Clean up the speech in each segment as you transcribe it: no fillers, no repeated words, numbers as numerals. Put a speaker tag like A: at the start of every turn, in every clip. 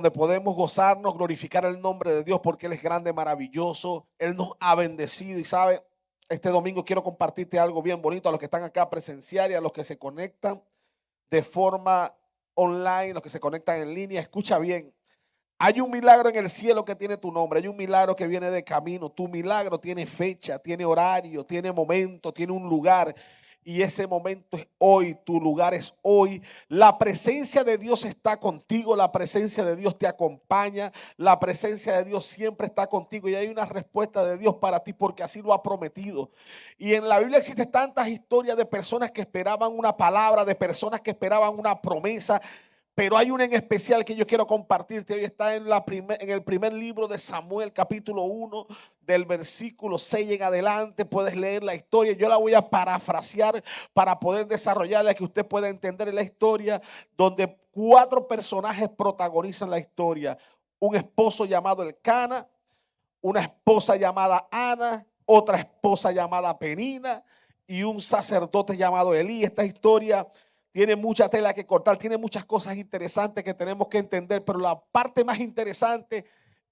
A: donde podemos gozarnos, glorificar el nombre de Dios porque Él es grande, maravilloso. Él nos ha bendecido y sabe, este domingo quiero compartirte algo bien bonito a los que están acá presencial y a los que se conectan de forma online, los que se conectan en línea. Escucha bien. Hay un milagro en el cielo que tiene tu nombre, hay un milagro que viene de camino. Tu milagro tiene fecha, tiene horario, tiene momento, tiene un lugar. Y ese momento es hoy, tu lugar es hoy. La presencia de Dios está contigo, la presencia de Dios te acompaña, la presencia de Dios siempre está contigo y hay una respuesta de Dios para ti porque así lo ha prometido. Y en la Biblia existen tantas historias de personas que esperaban una palabra, de personas que esperaban una promesa. Pero hay una en especial que yo quiero compartirte. Hoy está en el primer libro de Samuel, capítulo 1, del versículo 6 en adelante. Puedes leer la historia. Yo la voy a parafrasear para poder desarrollarla, que usted pueda entender la historia, donde 4 personajes protagonizan la historia. Un esposo llamado Elcana, una esposa llamada Ana, otra esposa llamada Penina y un sacerdote llamado Elí. Esta historia tiene mucha tela que cortar, tiene muchas cosas interesantes que tenemos que entender, pero la parte más interesante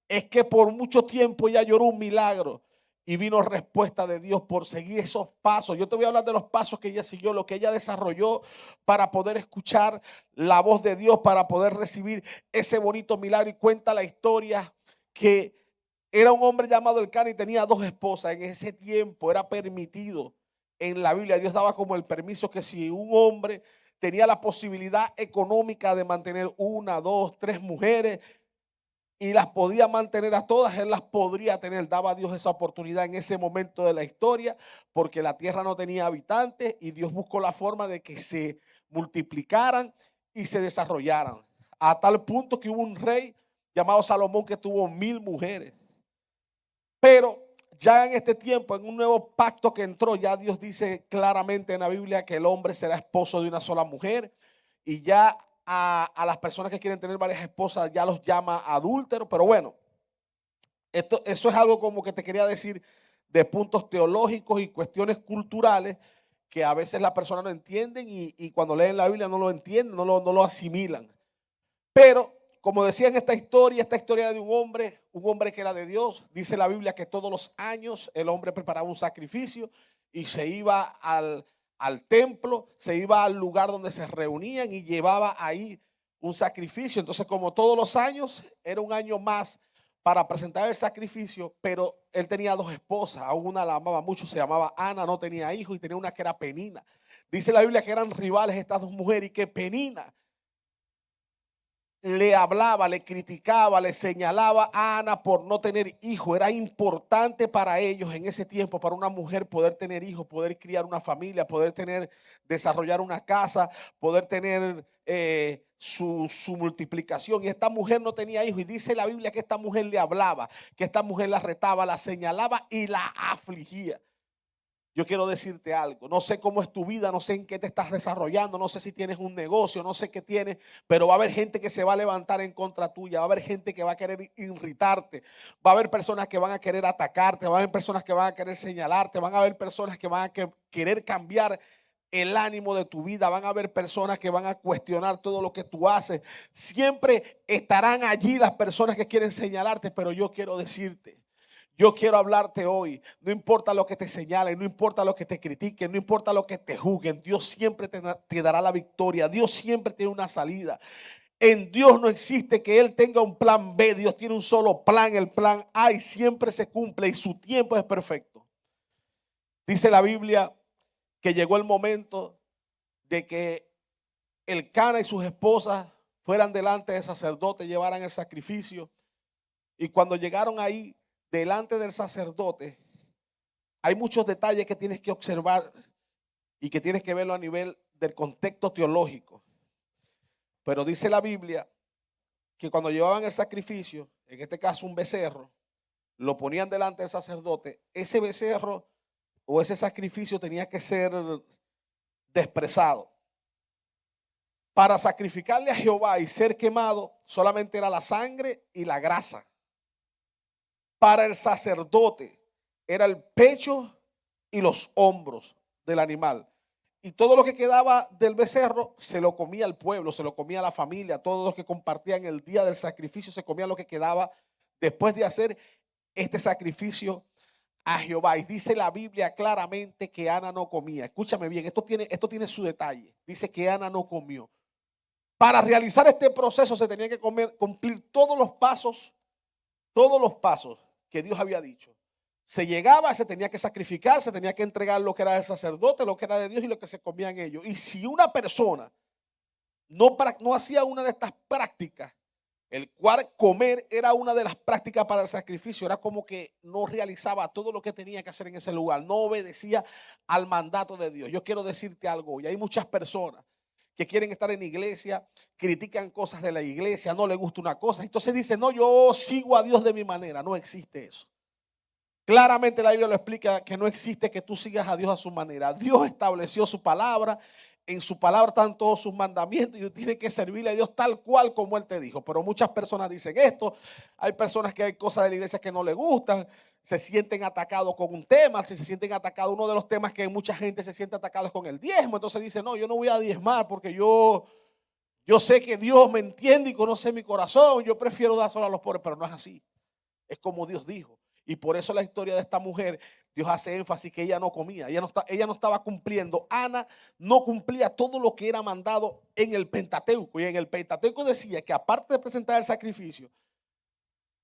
A: es que por mucho tiempo ella lloró un milagro y vino respuesta de Dios por seguir esos pasos. Yo te voy a hablar de los pasos que ella siguió, lo que ella desarrolló para poder escuchar la voz de Dios, para poder recibir ese bonito milagro. Y cuenta la historia que era un hombre llamado Elcana y tenía 2 esposas. En ese tiempo era permitido en la Biblia. Dios daba como el permiso que si un hombre tenía la posibilidad económica de mantener 1, 2, 3 mujeres y las podía mantener a todas, él las podría tener. Daba a Dios esa oportunidad en ese momento de la historia porque la tierra no tenía habitantes y Dios buscó la forma de que se multiplicaran y se desarrollaran. A tal punto que hubo un rey llamado Salomón que tuvo 1000 mujeres. Pero ya en este tiempo, en un nuevo pacto que entró, ya Dios dice claramente en la Biblia que el hombre será esposo de una sola mujer y ya a las personas que quieren tener varias esposas ya los llama adúlteros. Pero bueno, eso es algo como que te quería decir de puntos teológicos y cuestiones culturales que a veces las personas no entienden y cuando leen la Biblia no lo entienden, no lo asimilan. Pero, como decía en esta historia de un hombre que era de Dios. Dice la Biblia que todos los años el hombre preparaba un sacrificio y se iba al templo, se iba al lugar donde se reunían y llevaba ahí un sacrificio. Entonces, como todos los años, era un año más para presentar el sacrificio, pero él tenía 2 esposas, a una la amaba mucho, se llamaba Ana, no tenía hijos, y tenía una que era Penina. Dice la Biblia que eran rivales estas 2 mujeres y que Penina le hablaba, le criticaba, le señalaba a Ana por no tener hijo. Era importante para ellos en ese tiempo, para una mujer poder tener hijos, poder criar una familia, poder desarrollar una casa, poder tener su multiplicación. Y esta mujer no tenía hijos. Y dice la Biblia que esta mujer le hablaba, que esta mujer la retaba, la señalaba y la afligía. Yo quiero decirte algo, no sé cómo es tu vida, no sé en qué te estás desarrollando, no sé si tienes un negocio, no sé qué tienes, pero va a haber gente que se va a levantar en contra tuya, va a haber gente que va a querer irritarte, va a haber personas que van a querer atacarte, va a haber personas que van a querer señalarte, van a haber personas que van a querer cambiar el ánimo de tu vida, van a haber personas que van a cuestionar todo lo que tú haces. Siempre estarán allí las personas que quieren señalarte, pero yo quiero decirte, yo quiero hablarte hoy. No importa lo que te señalen, no importa lo que te critiquen, no importa lo que te juzguen. Dios siempre te dará la victoria. Dios siempre tiene una salida. En Dios no existe que Él tenga un plan B. Dios tiene un solo plan, el plan A, y siempre se cumple y su tiempo es perfecto. Dice la Biblia que llegó el momento de que Elcana y sus esposas fueran delante del sacerdote, llevaran el sacrificio. Y cuando llegaron ahí delante del sacerdote, hay muchos detalles que tienes que observar y que tienes que verlo a nivel del contexto teológico. Pero dice la Biblia que cuando llevaban el sacrificio, en este caso un becerro, lo ponían delante del sacerdote. Ese becerro o ese sacrificio tenía que ser desprezado. Para sacrificarle a Jehová y ser quemado, solamente era la sangre y la grasa. Para el sacerdote era el pecho y los hombros del animal. Y todo lo que quedaba del becerro se lo comía el pueblo, se lo comía la familia, todos los que compartían el día del sacrificio se comían lo que quedaba después de hacer este sacrificio a Jehová. Y dice la Biblia claramente que Ana no comía. Escúchame bien, esto tiene su detalle. Dice que Ana no comió. Para realizar este proceso se tenía que cumplir todos los pasos que Dios había dicho. Se llegaba, se tenía que sacrificar, se tenía que entregar lo que era del sacerdote, lo que era de Dios y lo que se comían ellos. Y si una persona no hacía una de estas prácticas, el cual comer era una de las prácticas para el sacrificio, era como que no realizaba todo lo que tenía que hacer en ese lugar, no obedecía al mandato de Dios. Yo quiero decirte algo, y hay muchas personas que quieren estar en la iglesia, critican cosas de la iglesia, no les gusta una cosa, entonces dicen, no, yo sigo a Dios de mi manera. No existe eso. Claramente la Biblia lo explica, que no existe que tú sigas a Dios a su manera. Dios estableció su palabra, en su palabra están todos sus mandamientos y tú tienes que servirle a Dios tal cual como Él te dijo. Pero muchas personas dicen esto, hay personas que hay cosas de la iglesia que no les gustan, se sienten atacados con un tema, si se sienten atacados, uno de los temas que mucha gente se siente atacado es con el diezmo. Entonces dice, no, yo no voy a diezmar porque yo sé que Dios me entiende y conoce mi corazón, yo prefiero dar solo a los pobres, pero no es así. Es como Dios dijo. Y por eso la historia de esta mujer, Dios hace énfasis que ella no comía, ella no estaba cumpliendo. Ana no cumplía todo lo que era mandado en el Pentateuco. Y en el Pentateuco decía que aparte de presentar el sacrificio,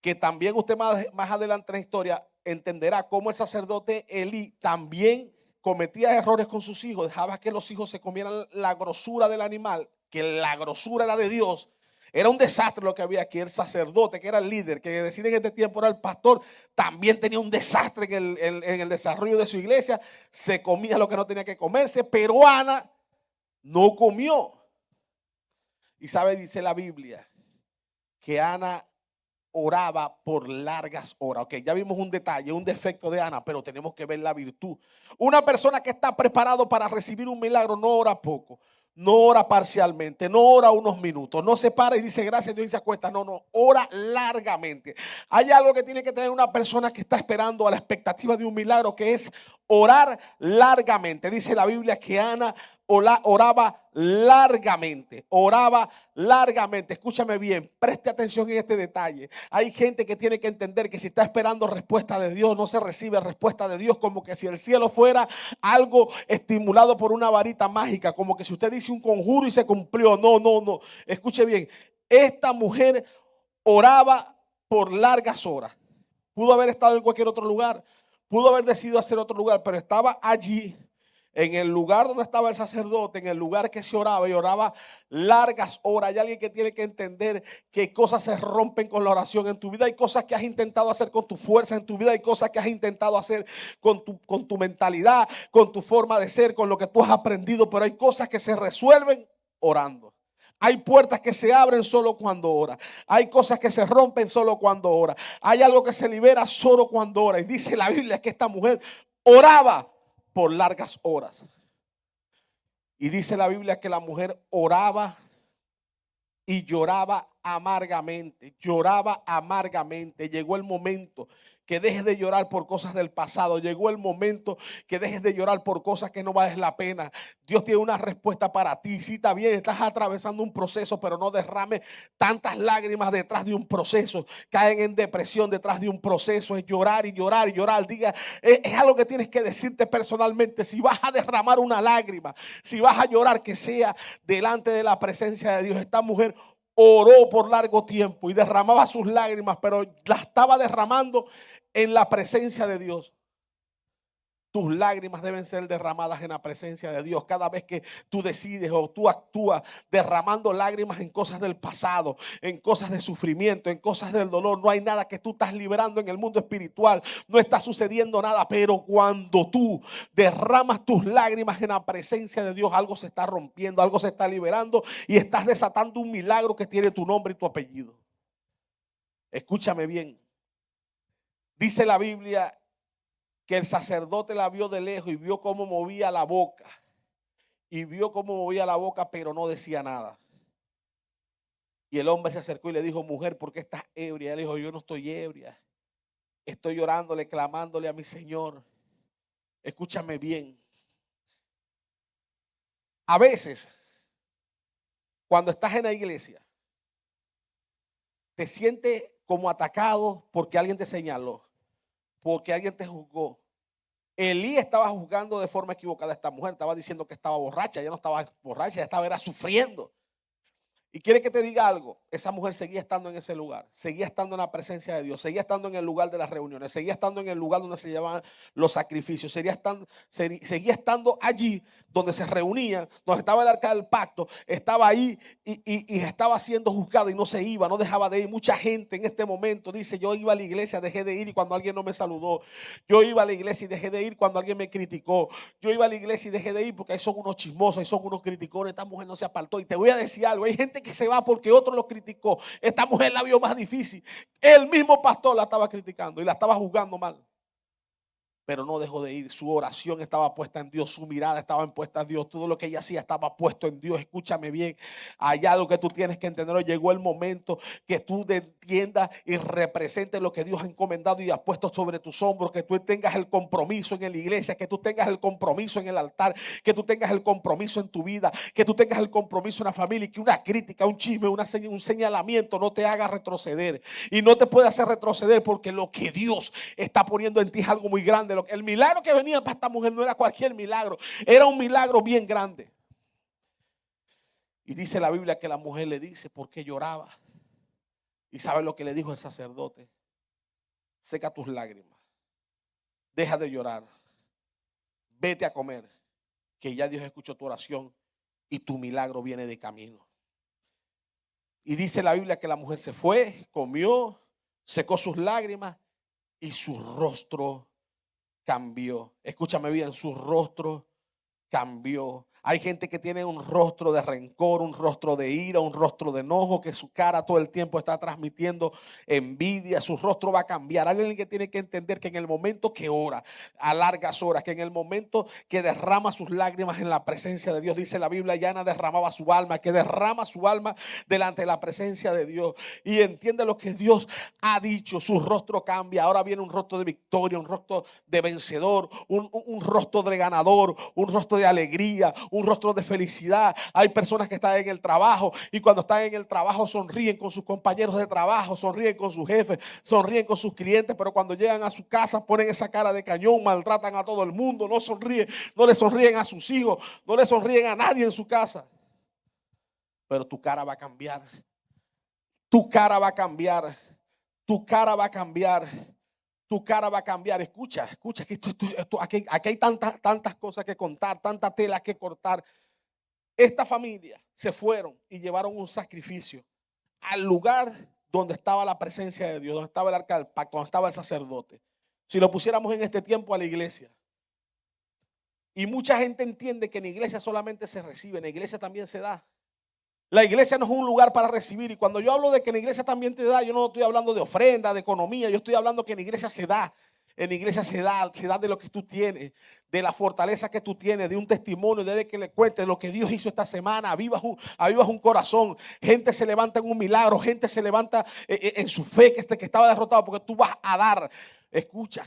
A: que también usted más adelante en la historia entenderá cómo el sacerdote Elí también cometía errores con sus hijos, dejaba que los hijos se comieran la grosura del animal, que la grosura era de Dios. Era un desastre lo que había aquí. El sacerdote, que era el líder, que decía en este tiempo era el pastor, también tenía un desastre en el desarrollo de su iglesia. Se comía lo que no tenía que comerse, pero Ana no comió. Y sabe, dice la Biblia, que Ana oraba por largas horas. Ok, ya vimos un detalle, un defecto de Ana, pero tenemos que ver la virtud. Una persona que está preparado para recibir un milagro no ora poco, no ora parcialmente, no ora unos minutos, no se para y dice gracias Dios y se acuesta. No, ora largamente. Hay algo que tiene que tener una persona que está esperando a la expectativa de un milagro, que es orar largamente. Dice la Biblia que Ana oraba largamente, oraba largamente. Escúchame bien, preste atención en este detalle. Hay gente que tiene que entender que si está esperando respuesta de Dios, no se recibe respuesta de Dios, como que si el cielo fuera algo estimulado por una varita mágica, como que si usted dice un conjuro y se cumplió. No. Escuche bien, esta mujer oraba por largas horas. Pudo haber estado en cualquier otro lugar, pudo haber decidido hacer otro lugar, pero estaba allí, en el lugar donde estaba el sacerdote, en el lugar que se oraba, y oraba largas horas. Hay alguien que tiene que entender que cosas se rompen con la oración en tu vida. Hay cosas que has intentado hacer con tu fuerza en tu vida, hay cosas que has intentado hacer con tu mentalidad, con tu forma de ser, con lo que tú has aprendido, pero hay cosas que se resuelven orando. Hay puertas que se abren solo cuando ora. Hay cosas que se rompen solo cuando ora. Hay algo que se libera solo cuando ora. Y dice la Biblia que esta mujer oraba por largas horas. Y dice la Biblia que la mujer oraba y lloraba amargamente, lloraba amargamente. Llegó el momento que dejes de llorar por cosas del pasado. Llegó el momento que dejes de llorar por cosas que no valen la pena. Dios tiene una respuesta para ti. Sí, está bien, estás atravesando un proceso, pero no derrames tantas lágrimas detrás de un proceso. Caen en depresión detrás de un proceso. Es llorar y llorar y llorar. Diga, es algo que tienes que decirte personalmente. Si vas a derramar una lágrima, si vas a llorar, que sea delante de la presencia de Dios. Esta mujer oró por largo tiempo y derramaba sus lágrimas, pero la estaba derramando en la presencia de Dios. Tus lágrimas deben ser derramadas en la presencia de Dios. Cada vez que tú decides o tú actúas derramando lágrimas en cosas del pasado, en cosas de sufrimiento, en cosas del dolor, no hay nada que tú estás liberando en el mundo espiritual. No está sucediendo nada, pero cuando tú derramas tus lágrimas en la presencia de Dios, algo se está rompiendo, algo se está liberando y estás desatando un milagro que tiene tu nombre y tu apellido. Escúchame bien. Dice la Biblia que el sacerdote la vio de lejos y vio cómo movía la boca. Y vio cómo movía la boca, pero no decía nada. Y el hombre se acercó y le dijo, mujer, ¿por qué estás ebria? Él dijo, yo no estoy ebria. Estoy llorándole, clamándole a mi Señor. Escúchame bien. A veces, cuando estás en la iglesia, te sientes como atacado porque alguien te señaló, porque alguien te juzgó. Elí estaba juzgando de forma equivocada a esta mujer, estaba diciendo que estaba borracha, ella no estaba borracha, ella estaba sufriendo. Y quiere que te diga algo, esa mujer seguía estando en ese lugar, seguía estando en la presencia de Dios, seguía estando en el lugar de las reuniones, seguía estando en el lugar donde se llevaban los sacrificios, seguía estando allí donde se reunían, donde estaba el arca del pacto, estaba ahí y estaba siendo juzgada y no se iba, no dejaba de ir. Mucha gente en este momento dice, yo iba a la iglesia, dejé de ir y cuando alguien no me saludó, yo iba a la iglesia y dejé de ir cuando alguien me criticó, yo iba a la iglesia y dejé de ir porque ahí son unos chismosos, ahí son unos criticones, esta mujer no se apartó. Y te voy a decir algo, hay gente que se va porque otro lo criticó, esta mujer la vio más difícil, el mismo pastor la estaba criticando y la estaba juzgando mal, pero no dejó de ir. Su oración estaba puesta en Dios, su mirada estaba puesta en Dios, todo lo que ella hacía estaba puesto en Dios. Escúchame bien, hay algo que tú tienes que entender. Llegó el momento que tú entiendas y representes lo que Dios ha encomendado y ha puesto sobre tus hombros, que tú tengas el compromiso en la iglesia, que tú tengas el compromiso en el altar, que tú tengas el compromiso en tu vida, que tú tengas el compromiso en la familia, y que una crítica, un chisme, un señalamiento no te haga retroceder y no te puede hacer retroceder, porque lo que Dios está poniendo en ti es algo muy grande. El milagro que venía para esta mujer no era cualquier milagro, era un milagro bien grande. Y dice la Biblia que la mujer le dice por qué lloraba. Y sabe lo que le dijo el sacerdote: seca tus lágrimas, deja de llorar, vete a comer, que ya Dios escuchó tu oración y tu milagro viene de camino. Y dice la Biblia que la mujer se fue, comió, secó sus lágrimas y su rostro cambió. Escúchame bien, su rostro cambió. Hay gente que tiene un rostro de rencor, un rostro de ira, un rostro de enojo, que su cara todo el tiempo está transmitiendo envidia. Su rostro va a cambiar. Hay alguien que tiene que entender que en el momento que ora a largas horas, que en el momento que derrama sus lágrimas en la presencia de Dios, dice la Biblia, ya Ana derramaba su alma, que derrama su alma delante de la presencia de Dios y entiende lo que Dios ha dicho. Su rostro cambia. Ahora viene un rostro de victoria, un rostro de vencedor, un rostro de ganador, un rostro de alegría, un rostro de felicidad. Hay personas que están en el trabajo y cuando están en el trabajo sonríen con sus compañeros de trabajo, sonríen con sus jefes, sonríen con sus clientes, pero cuando llegan a su casa ponen esa cara de cañón, maltratan a todo el mundo, no sonríen, no le sonríen a sus hijos, no le sonríen a nadie en su casa. Pero tu cara va a cambiar. Tu cara va a cambiar. Tu cara va a cambiar. Tu cara va a cambiar. Escucha, que aquí hay tantas cosas que contar, tanta tela que cortar. Esta familia se fueron y llevaron un sacrificio al lugar donde estaba la presencia de Dios, donde estaba el arca del pacto, donde estaba el sacerdote. Si lo pusiéramos en este tiempo a la iglesia. Y mucha gente entiende que en la iglesia solamente se recibe, en la iglesia también se da. La iglesia no es un lugar para recibir. Y cuando yo hablo de que en la iglesia también te da, yo no estoy hablando de ofrenda, de economía. Yo estoy hablando que en la iglesia se da. En la iglesia se da de lo que tú tienes, de la fortaleza que tú tienes, de un testimonio, de que le cuentes lo que Dios hizo esta semana. Avivas un corazón. Gente se levanta en un milagro. Gente se levanta en su fe que estaba derrotado, porque tú vas a dar. Escucha.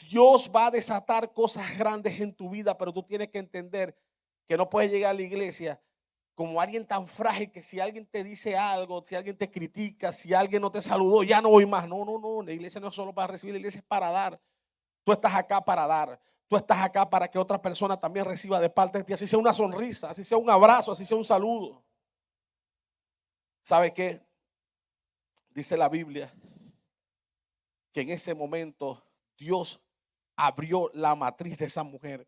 A: Dios va a desatar cosas grandes en tu vida, pero tú tienes que entender que no puedes llegar a la iglesia como alguien tan frágil que si alguien te dice algo, si alguien te critica, si alguien no te saludó, ya no voy más. No, la iglesia no es solo para recibir, la iglesia es para dar. Tú estás acá para dar. Tú estás acá para que otra persona también reciba de parte de ti, así sea una sonrisa, así sea un abrazo, así sea un saludo. ¿Sabe qué? Dice la Biblia que en ese momento Dios abrió la matriz de esa mujer.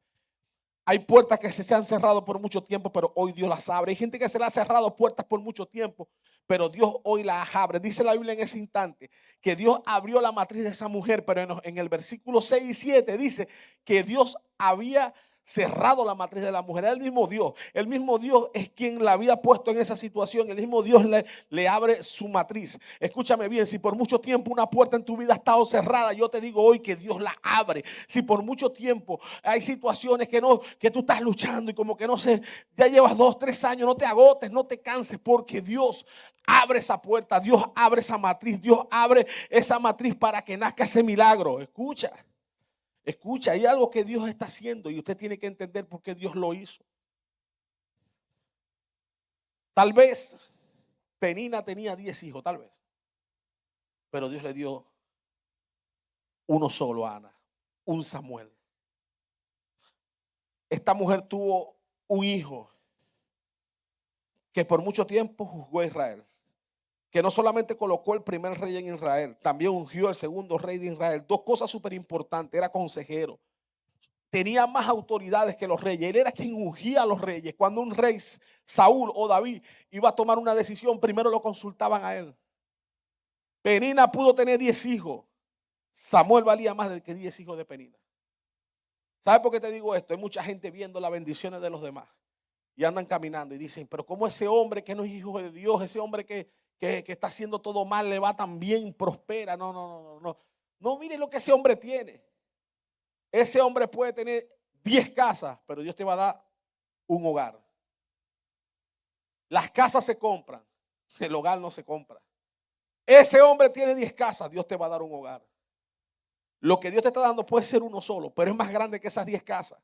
A: Hay puertas que se han cerrado por mucho tiempo, pero hoy Dios las abre. Hay gente que se le ha cerrado puertas por mucho tiempo, pero Dios hoy las abre. Dice la Biblia en ese instante que Dios abrió la matriz de esa mujer, pero en el versículo 6 y 7 dice que Dios había cerrado la matriz de la mujer. Era el mismo Dios. El mismo Dios es quien la había puesto en esa situación. El mismo Dios le abre su matriz. Escúchame bien, si por mucho tiempo una puerta en tu vida ha estado cerrada, yo te digo hoy que Dios la abre. Si por mucho tiempo hay situaciones que tú estás luchando y como que no sé, ya llevas 2, 3 años, no te agotes, no te canses, porque Dios abre esa puerta, Dios abre esa matriz, Dios abre esa matriz para que nazca ese milagro. Escucha, hay algo que Dios está haciendo y usted tiene que entender por qué Dios lo hizo. Tal vez Penina tenía 10 hijos, tal vez. Pero Dios le dio uno solo a Ana, un Samuel. Esta mujer tuvo un hijo que por mucho tiempo juzgó a Israel. Que no solamente colocó el primer rey en Israel, también ungió el segundo rey de Israel. Dos cosas súper importantes, era consejero. Tenía más autoridades que los reyes. Él era quien ungía a los reyes. Cuando un rey, Saúl o David, iba a tomar una decisión, primero lo consultaban a él. Penina pudo tener 10 hijos. Samuel valía más de que 10 hijos de Penina. ¿Sabes por qué te digo esto? Hay mucha gente viendo las bendiciones de los demás y andan caminando y dicen, pero ¿cómo ese hombre que no es hijo de Dios, ese hombre que está haciendo todo mal, le va tan bien, prospera? No. No, mire lo que ese hombre tiene. Ese hombre puede tener 10 casas, pero Dios te va a dar un hogar. Las casas se compran, el hogar no se compra. Ese hombre tiene 10 casas, Dios te va a dar un hogar. Lo que Dios te está dando puede ser uno solo, pero es más grande que esas 10 casas.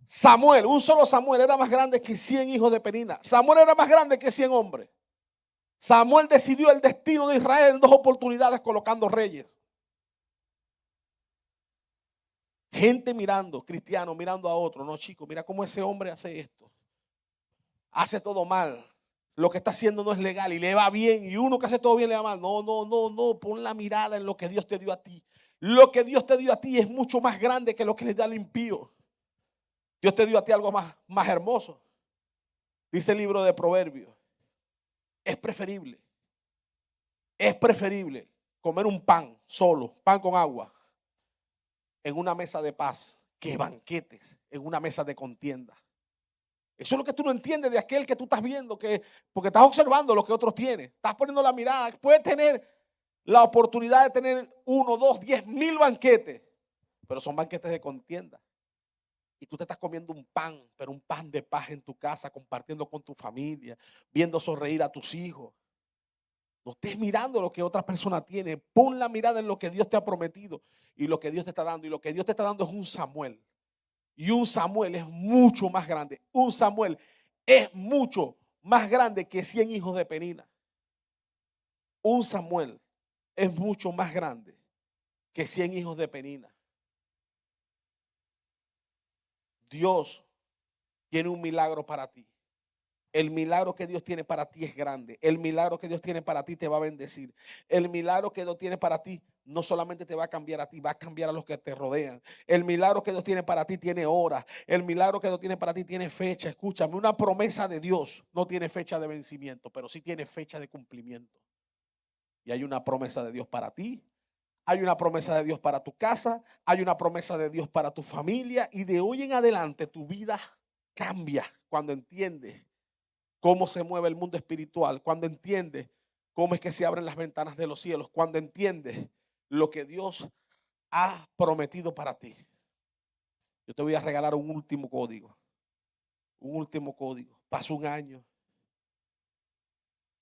A: Samuel, un solo Samuel era más grande que 100 hijos de Penina. Samuel era más grande que 100 hombres. Samuel decidió el destino de Israel en 2 oportunidades colocando reyes. Gente mirando, cristianos mirando a otro. No, chicos, mira cómo ese hombre hace esto. Hace todo mal. Lo que está haciendo no es legal y le va bien. Y uno que hace todo bien le va mal. No. Pon la mirada en lo que Dios te dio a ti. Lo que Dios te dio a ti es mucho más grande que lo que le da al impío. Dios te dio a ti algo más hermoso. Dice el libro de Proverbios. Es preferible comer un pan solo, pan con agua, en una mesa de paz, que banquetes en una mesa de contienda. Eso es lo que tú no entiendes de aquel que tú estás viendo, porque estás observando lo que otros tienen. Estás poniendo la mirada. Puedes tener la oportunidad de tener 1, 2, 10 mil banquetes, pero son banquetes de contienda. Y tú te estás comiendo un pan, pero un pan de paz en tu casa, compartiendo con tu familia, viendo sonreír a tus hijos. No estés mirando lo que otra persona tiene. Pon la mirada en lo que Dios te ha prometido y lo que Dios te está dando. Y lo que Dios te está dando es un Samuel. Y un Samuel es mucho más grande. Un Samuel es mucho más grande que 100 hijos de Penina. Un Samuel es mucho más grande que 100 hijos de Penina. Dios tiene un milagro para ti. El milagro que Dios tiene para ti es grande. El milagro que Dios tiene para ti te va a bendecir. El milagro que Dios tiene para ti no solamente te va a cambiar a ti, va a cambiar a los que te rodean. El milagro que Dios tiene para ti tiene hora. El milagro que Dios tiene para ti tiene fecha. Escúchame, una promesa de Dios no tiene fecha de vencimiento, pero sí tiene fecha de cumplimiento. Y hay una promesa de Dios para ti. Hay una promesa de Dios para tu casa. Hay una promesa de Dios para tu familia. Y de hoy en adelante tu vida cambia cuando entiendes cómo se mueve el mundo espiritual, cuando entiendes cómo es que se abren las ventanas de los cielos, cuando entiendes lo que Dios ha prometido para ti. Yo te voy a regalar un último código. Un último código. Pasó un año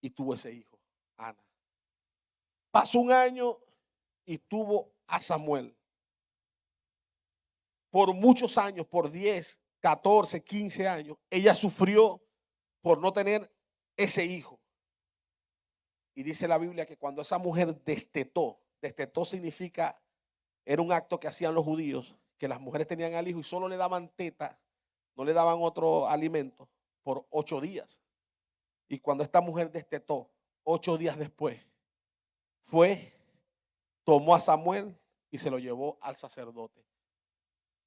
A: y tuvo ese hijo, Ana. Pasó un año y tuvo a Samuel. Por muchos años, por 10, 14, 15 años, ella sufrió por no tener ese hijo. Y dice la Biblia que cuando esa mujer destetó significa, era un acto que hacían los judíos, que las mujeres tenían al hijo y solo le daban teta, no le daban otro alimento por 8 días. Y cuando esta mujer destetó, 8 días después, tomó a Samuel y se lo llevó al sacerdote.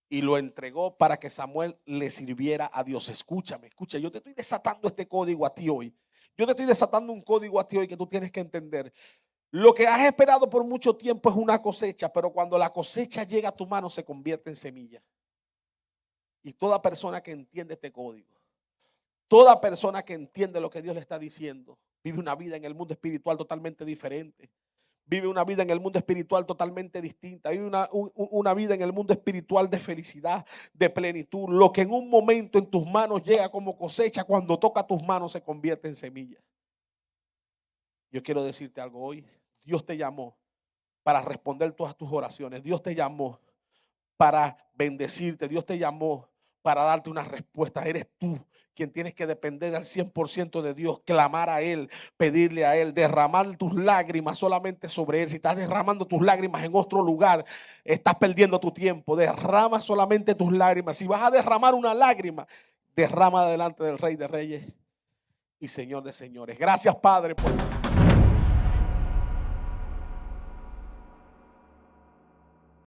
A: Y lo entregó para que Samuel le sirviera a Dios. Escucha, yo te estoy desatando este código a ti hoy. Yo te estoy desatando un código a ti hoy que tú tienes que entender. Lo que has esperado por mucho tiempo es una cosecha, pero cuando la cosecha llega a tu mano se convierte en semilla. Y toda persona que entiende este código, toda persona que entiende lo que Dios le está diciendo, vive una vida en el mundo espiritual totalmente diferente. Vive una vida en el mundo espiritual totalmente distinta. Vive una vida en el mundo espiritual de felicidad, de plenitud. Lo que en un momento en tus manos llega como cosecha, cuando toca tus manos se convierte en semilla. Yo quiero decirte algo hoy. Dios te llamó para responder todas tus oraciones. Dios te llamó para bendecirte. Dios te llamó para darte una respuesta. Eres tú quien tienes que depender al 100% de Dios, clamar a Él, pedirle a Él, derramar tus lágrimas solamente sobre Él. Si estás derramando tus lágrimas en otro lugar, estás perdiendo tu tiempo. Derrama solamente tus lágrimas. Si vas a derramar una lágrima, derrama delante del Rey de Reyes y Señor de señores. Gracias, Padre, por